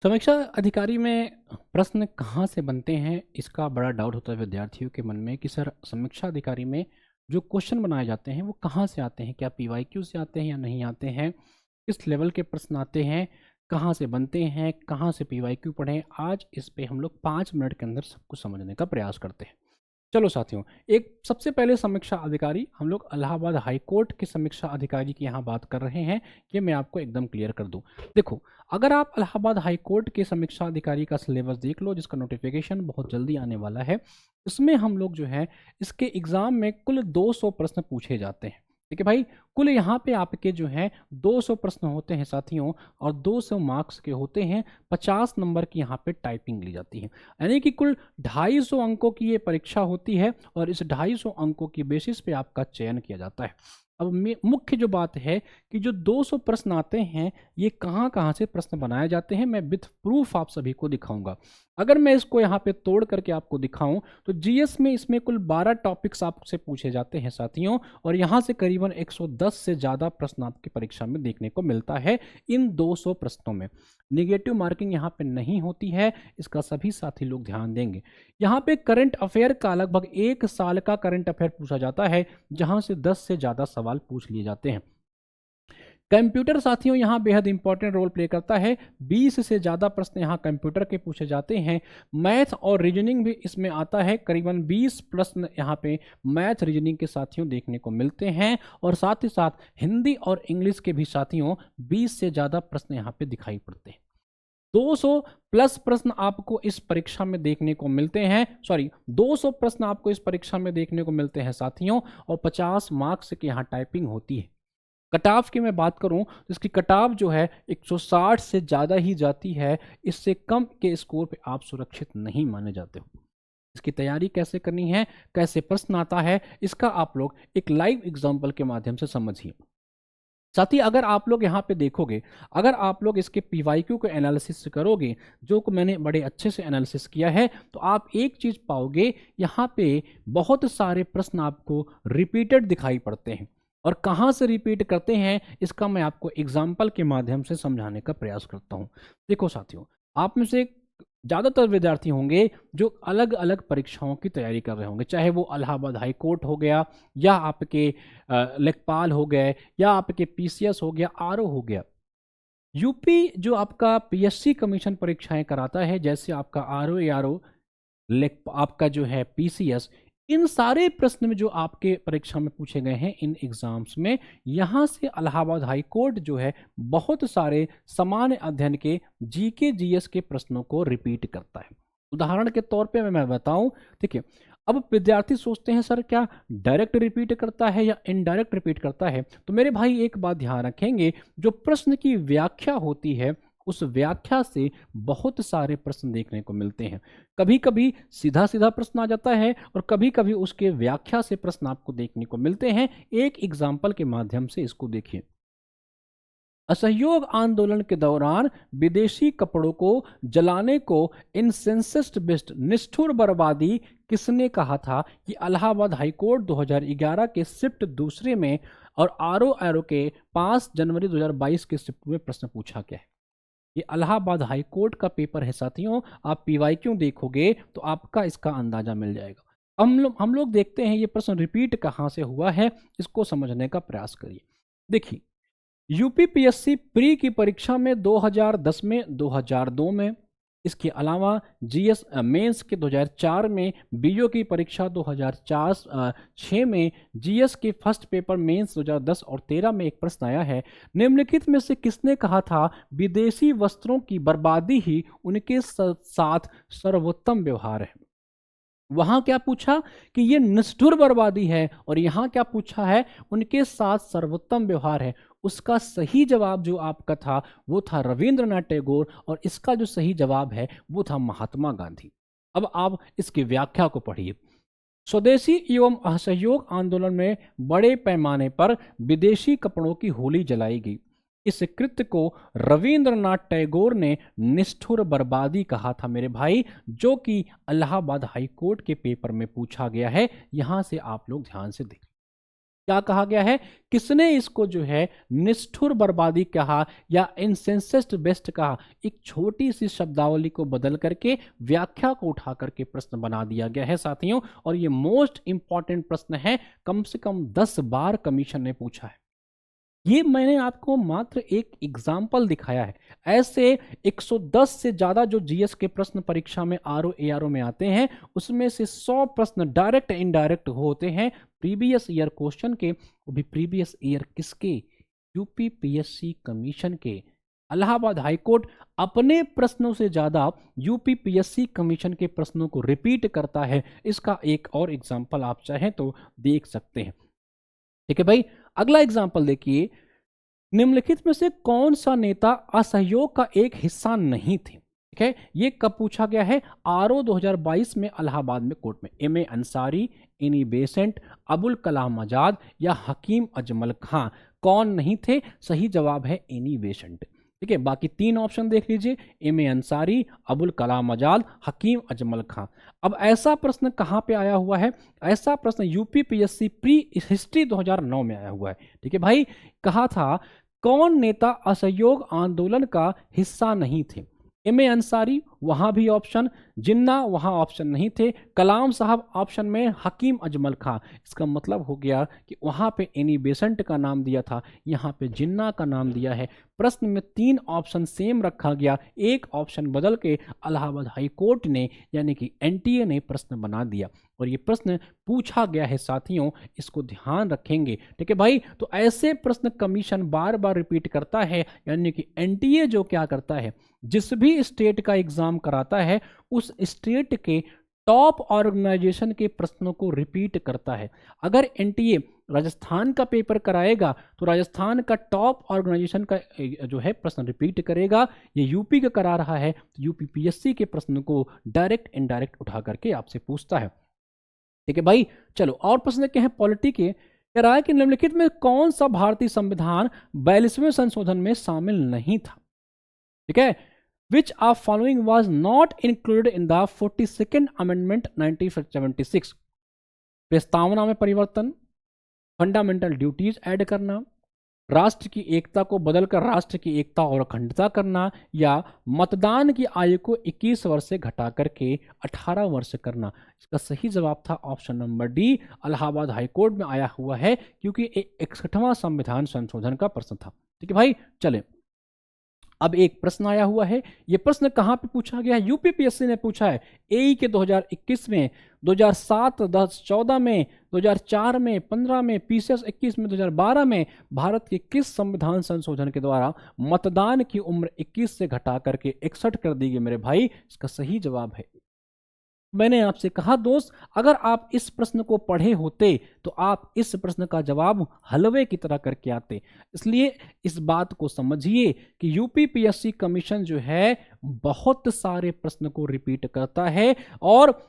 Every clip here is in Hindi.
समीक्षा अधिकारी में प्रश्न कहाँ से बनते हैं, इसका बड़ा डाउट होता है विद्यार्थियों के मन में कि सर समीक्षा अधिकारी में जो क्वेश्चन बनाए जाते हैं वो कहाँ से आते हैं, क्या पीवाईक्यू से आते हैं या नहीं आते हैं, किस लेवल के प्रश्न आते हैं, कहाँ से बनते हैं, कहाँ से पीवाईक्यू पढ़ें। आज इस पे हम लोग 5 मिनट के अंदर सब कुछ समझने का प्रयास करते हैं। चलो साथियों, एक सबसे पहले समीक्षा अधिकारी हम लोग इलाहाबाद हाई कोर्ट के समीक्षा अधिकारी की यहाँ बात कर रहे हैं। कि मैं आपको एकदम क्लियर कर दूं। देखो, अगर आप इलाहाबाद हाई कोर्ट के समीक्षा अधिकारी का सिलेबस देख लो, जिसका नोटिफिकेशन बहुत जल्दी आने वाला है, इसमें हम लोग जो है इसके एग्जाम में कुल 200 प्रश्न पूछे जाते हैं। ठीक है भाई, कुल यहाँ पे आपके जो है 200 प्रश्न होते हैं साथियों, और 200 मार्क्स के होते हैं। 50 नंबर की यहाँ पे टाइपिंग ली जाती है, यानी कि कुल 250 अंकों की ये परीक्षा होती है, और इस 250 अंकों की बेसिस पे आपका चयन किया जाता है। अब मुख्य जो बात है कि जो 200 प्रश्न आते हैं, ये कहाँ कहाँ से प्रश्न बनाए जाते हैं, मैं विथ प्रूफ आप सभी को दिखाऊंगा। अगर मैं इसको यहाँ पे तोड़ करके आपको दिखाऊं तो जीएस में इसमें कुल 12 टॉपिक्स आपसे पूछे जाते हैं साथियों, और यहाँ से करीबन 110 से ज़्यादा प्रश्न आपकी परीक्षा में देखने को मिलता है इन 200 प्रश्नों में। निगेटिव मार्किंग यहाँ पे नहीं होती है, इसका सभी साथी लोग ध्यान देंगे। यहाँ पे करंट अफेयर का लगभग 1 साल का करंट अफेयर पूछा जाता है, जहां से 10 से ज़्यादा सवाल पूछ लिए जाते हैं। कंप्यूटर साथियों यहाँ बेहद इंपॉर्टेंट रोल प्ले करता है, 20 से ज़्यादा प्रश्न यहाँ कंप्यूटर के पूछे जाते हैं। मैथ और रीजनिंग भी इसमें आता है, करीबन 20 प्रश्न यहाँ पे मैथ रीजनिंग के साथियों देखने को मिलते हैं, और साथ ही साथ हिंदी और इंग्लिश के भी साथियों 20 से ज़्यादा प्रश्न यहाँ पे दिखाई पड़ते हैं। 200 प्लस प्रश्न आपको इस परीक्षा में देखने को मिलते हैं, 200 प्रश्न आपको इस परीक्षा में देखने को मिलते हैं साथियों, और 50 मार्क्स की यहाँ टाइपिंग होती है। कट ऑफ की मैं बात करूं तो इसकी कट ऑफ जो है 160 से ज़्यादा ही जाती है, इससे कम के स्कोर पे आप सुरक्षित नहीं माने जाते हो। इसकी तैयारी कैसे करनी है, कैसे प्रश्न आता है, इसका आप लोग एक लाइव एग्जाम्पल के माध्यम से समझिए। साथ ही अगर आप लोग यहाँ पे देखोगे, अगर आप लोग इसके पीवाईक्यू को एनालिसिस करोगे, जो मैंने बड़े अच्छे से एनालिसिस किया है, तो आप एक चीज़ पाओगे, यहाँ पे बहुत सारे प्रश्न आपको रिपीटेड दिखाई पड़ते हैं। और कहाँ से रिपीट करते हैं, इसका मैं आपको एग्जाम्पल के माध्यम से समझाने का प्रयास करता हूँ। देखो साथियों, आप में से ज़्यादातर विद्यार्थी होंगे जो अलग अलग परीक्षाओं की तैयारी कर रहे होंगे, चाहे वो इलाहाबाद हाई कोर्ट हो गया, या आपके लेखपाल हो गए, या आपके पीसीएस हो गया, आरओ हो गया। यूपी जो आपका पीएससी कमीशन परीक्षाएं कराता है, जैसे आपका आरओ एआरओ, आपका जो है पीसीएस, इन सारे प्रश्न में जो आपके परीक्षा में पूछे गए हैं इन एग्जाम्स में, यहाँ से इलाहाबाद हाई कोर्ट जो है बहुत सारे सामान्य अध्ययन के जीके जीएस के प्रश्नों को रिपीट करता है। उदाहरण के तौर पे मैं बताऊं, ठीक है। अब विद्यार्थी सोचते हैं सर क्या डायरेक्ट रिपीट करता है या इनडायरेक्ट रिपीट करता है, तो मेरे भाई एक बात ध्यान रखेंगे, जो प्रश्न की व्याख्या होती है उस व्याख्या से बहुत सारे प्रश्न देखने को मिलते हैं। कभी कभी सीधा सीधा प्रश्न आ जाता है, और कभी कभी उसके व्याख्या से प्रश्न आपको देखने को मिलते हैं। एक एग्जाम्पल के माध्यम से इसको देखिए। असहयोग आंदोलन के दौरान विदेशी कपड़ों को जलाने को इनसेंसिस्ट बेस्ट निष्ठुर बर्बादी किसने कहा था? कि इलाहाबाद हाईकोर्ट 2011 के शिफ्ट दूसरे में और आरओ एरो के 5 जनवरी 2022 के शिफ्ट में प्रश्न पूछा गया है। ये इलाहाबाद हाई कोर्ट का पेपर है साथियों, आप पीवाईक्यू देखोगे तो आपका इसका अंदाजा मिल जाएगा। हम लोग देखते हैं ये प्रश्न रिपीट कहाँ से हुआ है, इसको समझने का प्रयास करिए। देखिए, यूपीपीएससी प्री की परीक्षा में 2010 में, 2002 में, इसके अलावा जीएस मेंस के 2004 में, बीओ की परीक्षा 2006 में, जीएस के फर्स्ट पेपर मेंस 2010 और 13 में एक प्रश्न आया है, निम्नलिखित में से किसने कहा था विदेशी वस्त्रों की बर्बादी ही उनके साथ सर्वोत्तम व्यवहार है? वहां क्या पूछा कि ये निष्ठुर बर्बादी है, और यहां क्या पूछा है उनके साथ सर्वोत्तम व्यवहार है। उसका सही जवाब जो आपका था वो था रविंद्रनाथ टैगोर, और इसका जो सही जवाब है वो था महात्मा गांधी। अब आप इसकी व्याख्या को पढ़िए। स्वदेशी एवं असहयोग आंदोलन में बड़े पैमाने पर विदेशी कपड़ों की होली जलाई गई। इस कृत्य को रविंद्रनाथ टैगोर ने निष्ठुर बर्बादी कहा था मेरे भाई, जो कि इलाहाबाद हाई कोर्ट के पेपर में पूछा गया है। यहां से आप लोग ध्यान से देखें। क्या कहा गया है, किसने इसको जो है निष्ठुर बर्बादी कहा या इनसेंसिस्ट बेस्ट कहा। एक छोटी सी शब्दावली को बदल करके व्याख्या को उठा करके प्रश्न बना दिया गया है साथियों, और ये मोस्ट इंपॉर्टेंट प्रश्न है, कम से कम 10 बार कमीशन ने पूछा है। ये मैंने आपको मात्र एक एग्जाम्पल दिखाया है। ऐसे 110 से ज़्यादा जो जीएस के प्रश्न परीक्षा में आरओ एआरओ में आते हैं, उसमें से 100 प्रश्न डायरेक्ट इनडायरेक्ट होते हैं प्रीवियस ईयर क्वेश्चन के, वो भी प्रीवियस ईयर किसके, यूपी पीएससी कमीशन के। इलाहाबाद हाईकोर्ट अपने प्रश्नों से ज़्यादा यूपी पीएससी कमीशन के प्रश्नों को रिपीट करता है। इसका एक और एग्जाम्पल आप चाहें तो देख सकते हैं। ठीक है भाई, अगला एग्जाम्पल देखिए, निम्नलिखित में से कौन सा नेता असहयोग का एक हिस्सा नहीं थे। ठीक है, ये कब पूछा गया है, आरओ 2022 में इलाहाबाद में कोर्ट में। M A. Ansari, Annie Besant, Abul Kalam Azad या हकीम अजमल खां, कौन नहीं थे? सही जवाब है एनी बेसेंट। ठीक है, बाकी 3 ऑप्शन देख लीजिए, एम.ए. अंसारी, अबुल कलाम आजाद, हकीम अजमल खां। अब ऐसा प्रश्न कहाँ पे आया हुआ है? ऐसा प्रश्न यूपी पीएससी प्री हिस्ट्री 2009 में आया हुआ है। ठीक है भाई, कहा था कौन नेता असहयोग आंदोलन का हिस्सा नहीं थे? एम.ए. अंसारी, वहां भी ऑप्शन, जिन्ना वहां ऑप्शन नहीं थे, कलाम साहब ऑप्शन में, हकीम अजमल खां। इसका मतलब हो गया कि वहां पे एनी बेसेंट का नाम दिया था, यहाँ पे जिन्ना का नाम दिया है। प्रश्न में 3 ऑप्शन सेम रखा गया, एक ऑप्शन बदल के इलाहाबाद हाई कोर्ट ने यानी कि एनटीए ने प्रश्न बना दिया, और ये प्रश्न पूछा गया है साथियों, इसको ध्यान रखेंगे। ठीक है भाई, तो ऐसे प्रश्न कमीशन बार बार रिपीट करता है, यानी कि एनटीए जो क्या करता है, जिस भी स्टेट का एग्जाम कराता है उस स्टेट के टॉप ऑर्गेनाइजेशन के प्रश्नों को रिपीट करता है। अगर एनटीए राजस्थान का पेपर कराएगा तो राजस्थान का टॉप ऑर्गेनाइजेशन का जो है प्रश्न रिपीट करेगा। ये यूपी का करा रहा है तो यूपी पीएससी के प्रश्न को डायरेक्ट इनडायरेक्ट उठा करके आपसे पूछता है। ठीक है भाई, चलो और प्रश्न देखते हैं पॉलिटी के। कह रहा है कि निम्नलिखित में कौन सा भारतीय संविधान 42वें संशोधन में शामिल नहीं था? ठीक है, which of following was not included in the 42nd amendment 1976? प्रस्तावना में परिवर्तन, फंडामेंटल ड्यूटीज ऐड करना, राष्ट्र की एकता को बदलकर राष्ट्र की एकता और अखंडता करना, या मतदान की आयु को 21 वर्ष से घटा करके 18 वर्ष करना। इसका सही जवाब था option number D, Allahabad high court में आया हुआ है, क्योंकि 61वां संविधान संशोधन का प्रश्न था। ठीक है भाई, चले अब एक प्रश्न आया हुआ है। यह प्रश्न कहां पे पूछा गया है? यूपी पीएससी ने पूछा है, एई के 2021 में, 2007 10 14 में, 2004 में, 15 में, पीसीएस 21 में, 2012 में भारत के किस संविधान संशोधन के द्वारा मतदान की उम्र 21 से घटा करके 61 कर दी गई मेरे भाई? इसका सही जवाब है, मैंने आपसे कहा दोस्त, अगर आप इस प्रश्न को पढ़े होते तो आप इस प्रश्न का जवाब हलवे की तरह करके आते। इसलिए इस बात को समझिए कि यूपी पीएससी कमीशन जो है बहुत सारे प्रश्न को रिपीट करता है, और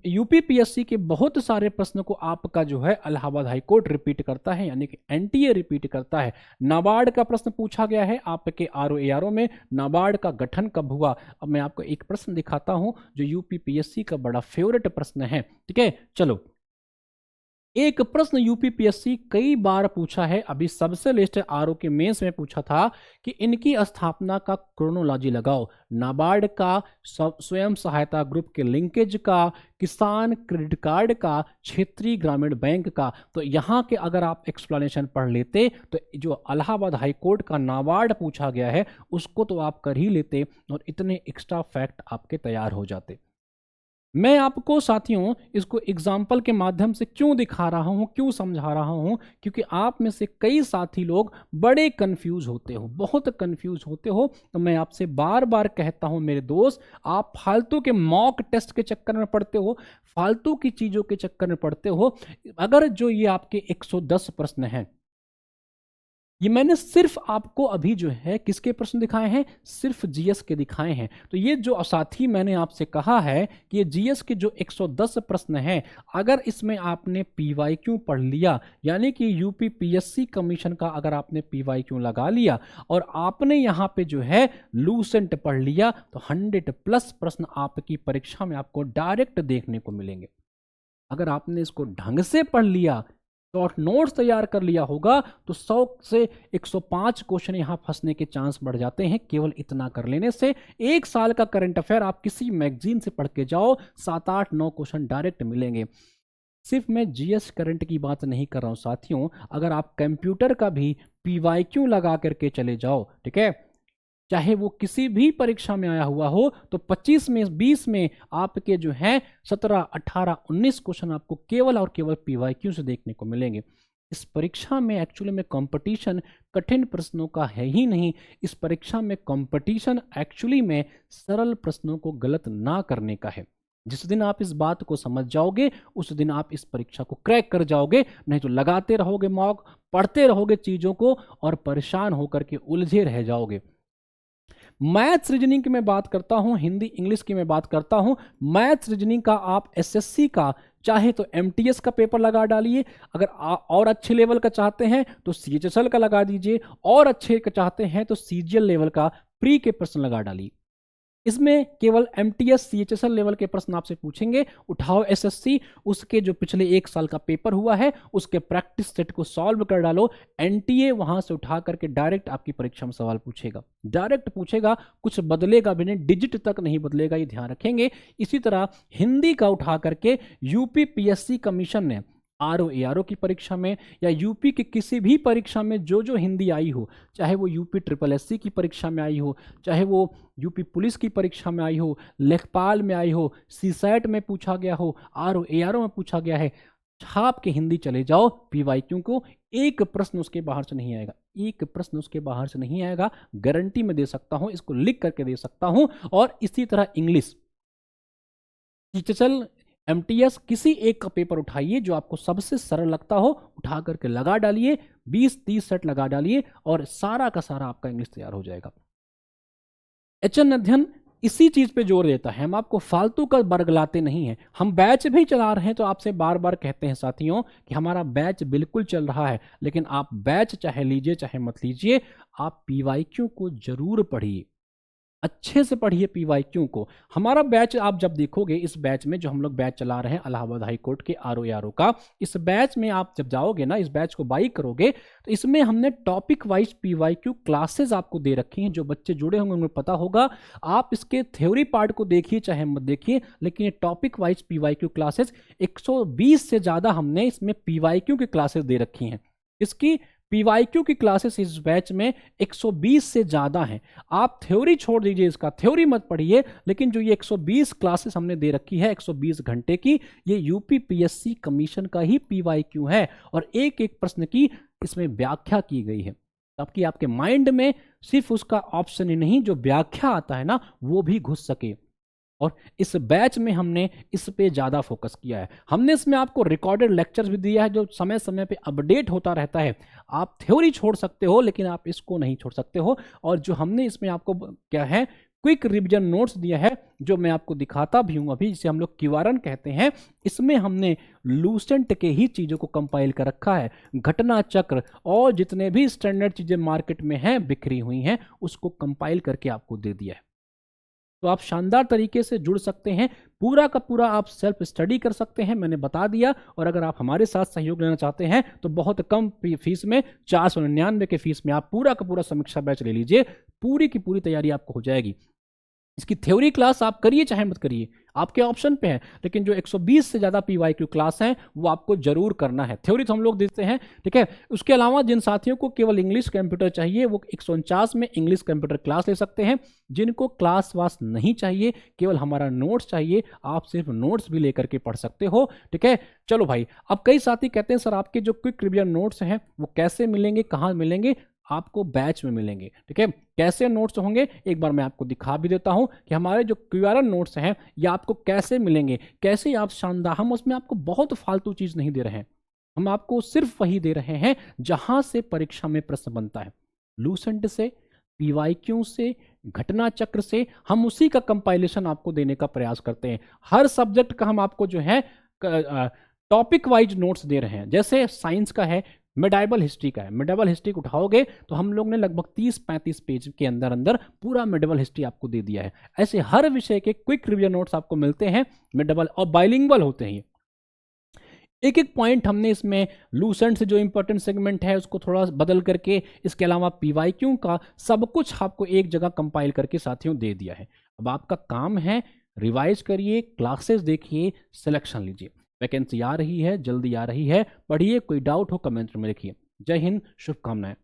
यूपी पीएससी के बहुत सारे प्रश्न को आपका जो है इलाहाबाद हाईकोर्ट रिपीट करता है, यानी कि एनटीए रिपीट करता है। नाबार्ड का प्रश्न पूछा गया है आपके आरओ एआरओ में, नाबार्ड का गठन कब हुआ? अब मैं आपको एक प्रश्न दिखाता हूं जो यूपी पीएससी का बड़ा फेवरेट प्रश्न है। ठीक है, चलो एक प्रश्न यूपी पीएससी कई बार पूछा है, अभी सबसे लेटेस्ट आरओ के मेंस में पूछा था कि इनकी स्थापना का क्रोनोलॉजी लगाओ। नाबार्ड का, स्वयं सहायता ग्रुप के लिंकेज का, किसान क्रेडिट कार्ड का, क्षेत्रीय ग्रामीण बैंक का। तो यहाँ के अगर आप एक्सप्लेनेशन पढ़ लेते तो जो इलाहाबाद हाईकोर्ट का नाबार्ड पूछा गया है उसको तो आप कर ही लेते, और इतने एक्स्ट्रा फैक्ट आपके तैयार हो जाते। मैं आपको साथियों इसको एग्जाम्पल के माध्यम से क्यों दिखा रहा हूं, क्यों समझा रहा हूं, क्योंकि आप में से कई साथी लोग बड़े कंफ्यूज होते हो, बहुत कंफ्यूज होते हो। तो मैं आपसे बार बार कहता हूं मेरे दोस्त, आप फालतू के मॉक टेस्ट के चक्कर में पड़ते हो, फालतू की चीज़ों के चक्कर में पड़ते हो। अगर जो ये आपके 110 प्रश्न हैं, ये मैंने सिर्फ आपको अभी जो है किसके प्रश्न दिखाए हैं? सिर्फ जीएस के दिखाए हैं। तो ये जो साथी मैंने आपसे कहा है कि ये जीएस के जो 110 प्रश्न हैं, अगर इसमें आपने पीवाईक्यू पढ़ लिया, यानी कि यूपी पीएससी कमीशन का अगर आपने पीवाईक्यू लगा लिया और आपने यहाँ पे जो है लूसेंट पढ़ लिया, तो 100+ प्रश्न आपकी परीक्षा में आपको डायरेक्ट देखने को मिलेंगे। अगर आपने इसको ढंग से पढ़ लिया, शॉर्ट नोट्स तैयार कर लिया होगा तो 100 से 105 क्वेश्चन यहाँ फंसने के चांस बढ़ जाते हैं केवल इतना कर लेने से। एक साल का करंट अफेयर आप किसी मैगजीन से पढ़ के जाओ, 7-8-9 क्वेश्चन डायरेक्ट मिलेंगे। सिर्फ मैं जीएस करंट की बात नहीं कर रहा हूं साथियों, अगर आप कंप्यूटर का भी पीवाईक्यू लगा करके चले जाओ, ठीक है, चाहे वो किसी भी परीक्षा में आया हुआ हो, तो 25 में 20 में आपके जो हैं 17, 18, 19 क्वेश्चन आपको केवल और केवल पीवाईक्यू से देखने को मिलेंगे। इस परीक्षा में एक्चुअली में कंपटीशन कठिन प्रश्नों का है ही नहीं। इस परीक्षा में कंपटीशन एक्चुअली में सरल प्रश्नों को गलत ना करने का है। जिस दिन आप इस बात को समझ जाओगे उस दिन आप इस परीक्षा को क्रैक कर जाओगे, नहीं तो लगाते रहोगे मॉक, पढ़ते रहोगे चीजों को और परेशान होकर के उलझे रह जाओगे। मैथ्स रीजनिंग की मैं बात करता हूं, हिंदी इंग्लिश की मैं बात करता हूं। मैथ्स रीजनिंग का आप एसएससी का चाहे तो एमटीएस का पेपर लगा डालिए, अगर और अच्छे लेवल का चाहते हैं तो सीएचएसएल का लगा दीजिए, और अच्छे का चाहते हैं तो सीजीएल लेवल का प्री के प्रश्न लगा डालिए। इसमें केवल एमटीएस सीएचएसएल लेवल के प्रश्न आपसे पूछेंगे। उठाओ एसएससी, उसके जो पिछले 1 साल का पेपर हुआ है उसके प्रैक्टिस सेट को सॉल्व कर डालो। एनटीए वहां से उठा करके डायरेक्ट आपकी परीक्षा में सवाल पूछेगा, डायरेक्ट पूछेगा, कुछ बदलेगा भी नहीं, डिजिट तक नहीं बदलेगा, ये ध्यान रखेंगे। इसी तरह हिंदी का उठा करके यूपी पीएससी कमीशन ने आरओ की परीक्षा में या यूपी की किसी भी परीक्षा में जो जो हिंदी आई हो, चाहे वो यूपी ट्रिपल एससी की परीक्षा में आई हो, चाहे वो यूपी पुलिस की परीक्षा में आई हो, लेखपाल में आई हो, सीसैट में पूछा गया हो, आरओ में पूछा गया है, छाप के हिंदी चले जाओ पीवाईक्यू को, एक प्रश्न उसके बाहर से नहीं आएगा, एक प्रश्न उसके बाहर से नहीं आएगा, गारंटी में दे सकता हूं, इसको लिख करके दे सकता हूं। और इसी तरह इंग्लिश, चल एमटीएस किसी एक का पेपर उठाइए जो आपको सबसे सरल लगता हो, उठा करके लगा डालिए, 20-30 सेट लगा डालिए और सारा का सारा आपका इंग्लिश तैयार हो जाएगा। एचएन अध्ययन इसी चीज पे जोर देता है, हम आपको फालतू का बरगलाते नहीं हैं। हम बैच भी चला रहे हैं तो आपसे बार बार कहते हैं साथियों कि हमारा बैच बिल्कुल चल रहा है, लेकिन आप बैच चाहे लीजिए चाहे मत लीजिए, आप पीवाईक्यू को जरूर पढ़िए, अच्छे से पढ़िए पीवाईक्यू को। हमारा बैच आप जब देखोगे, इस बैच में जो हम लोग बैच चला रहे हैं इलाहाबाद हाई कोर्ट के आरओ का, इस बैच में आप जब जाओगे ना, इस बैच को बाई करोगे तो इसमें हमने टॉपिक वाइज पीवाईक्यू क्लासेस आपको दे रखी हैं। जो बच्चे जुड़े होंगे उन्हें पता होगा, आप इसके थ्योरी पार्ट को देखिए चाहे मत देखिए, लेकिन ये टॉपिक वाइज पीवाईक्यू क्लासेस 120 से ज्यादा हमने इसमें पीवाईक्यू की क्लासेस दे रखी हैं। इसकी पीवाईक्यू की क्लासेस इस बैच में 120 से ज्यादा हैं। आप थ्योरी छोड़ दीजिए, इसका थ्योरी मत पढ़िए, लेकिन जो ये 120 क्लासेस हमने दे रखी है 120 घंटे की, ये यूपी पीएससी कमीशन का ही पीवाईक्यू है और एक एक प्रश्न की इसमें व्याख्या की गई है, ताकि आपके माइंड में सिर्फ उसका ऑप्शन ही नहीं, जो व्याख्या आता है ना, वो भी घुस सके। और इस बैच में हमने इस पे ज़्यादा फोकस किया है। हमने इसमें आपको रिकॉर्डेड लेक्चर्स भी दिया है जो समय समय पे अपडेट होता रहता है। आप थ्योरी छोड़ सकते हो लेकिन आप इसको नहीं छोड़ सकते हो। और जो हमने इसमें आपको क्या है, क्विक रिवीजन नोट्स दिया है, जो मैं आपको दिखाता भी हूं अभी, जिसे हम लोग क्यूआरएन कहते हैं। इसमें हमने लूसेंट के ही चीज़ों को कंपाइल कर रखा है। घटना चक्र और जितने भी स्टैंडर्ड चीज़ें मार्केट में हैं बिखरी हुई हैं, उसको कंपाइल करके आपको दे दिया है। तो आप शानदार तरीके से जुड़ सकते हैं, पूरा का पूरा आप सेल्फ स्टडी कर सकते हैं, मैंने बता दिया। और अगर आप हमारे साथ सहयोग लेना चाहते हैं तो बहुत कम फीस में, 499 के फीस में आप पूरा का पूरा समीक्षा बैच ले लीजिए, पूरी की पूरी तैयारी आपको हो जाएगी। इसकी थ्योरी क्लास आप करिए चाहे मत करिए, आपके ऑप्शन पे है, लेकिन जो 120 से ज़्यादा पीवाईक्यू क्लास हैं वो आपको जरूर करना है। थ्योरी तो हम लोग देते हैं, ठीक है। उसके अलावा जिन साथियों को केवल इंग्लिश कंप्यूटर चाहिए वो 149 में इंग्लिश कंप्यूटर क्लास ले सकते हैं। जिनको क्लास वास नहीं चाहिए, केवल हमारा नोट्स चाहिए, आप सिर्फ नोट्स भी लेकर के पढ़ सकते हो, ठीक है। चलो भाई, अब कई साथी कहते हैं सर आपके जो क्विक रिवीजन नोट्स हैं वो कैसे मिलेंगे, कहाँ मिलेंगे? आपको बैच में मिलेंगे, ठीक है। कैसे नोट्स होंगे एक बार मैं आपको दिखा भी देता हूं कि हमारे जो क्यूआरएन नोट्स हैं ये आपको कैसे मिलेंगे, कैसे आप शानदार, हम उसमें आपको बहुत फालतू चीज नहीं दे रहे हैं, हम आपको सिर्फ वही दे रहे हैं जहां से परीक्षा में प्रश्न बनता है। लूसेंट से, पीवाईक्यू से, घटना चक्र से, हम उसी का कंपाइलेशन आपको देने का प्रयास करते हैं। हर सब्जेक्ट का हम आपको जो है टॉपिक वाइज नोट्स दे रहे हैं। जैसे साइंस का है, मेडाइवल हिस्ट्री का है, मेडाइवल हिस्ट्री को उठाओगे तो हम लोग ने लगभग 30-35 पेज के अंदर अंदर पूरा मेडाइवल हिस्ट्री आपको दे दिया है। ऐसे हर विषय के क्विक रिवीजन नोट्स आपको मिलते हैं, मेडाइवल और बाइलिंगुअल होते हैं। एक एक पॉइंट हमने इसमें लूसेंट से जो इंपॉर्टेंट सेगमेंट है उसको थोड़ा बदल करके, इसके अलावा पीवाईक्यू का सब कुछ आपको एक जगह कंपाइल करके साथियों दे दिया है। अब आपका काम है रिवाइज करिए, क्लासेस देखिए, सिलेक्शन लीजिए। वैकेंसी आ रही है, जल्दी आ रही है, पढ़िए, कोई डाउट हो कमेंट में लिखिए। जय हिंद, शुभकामनाएं।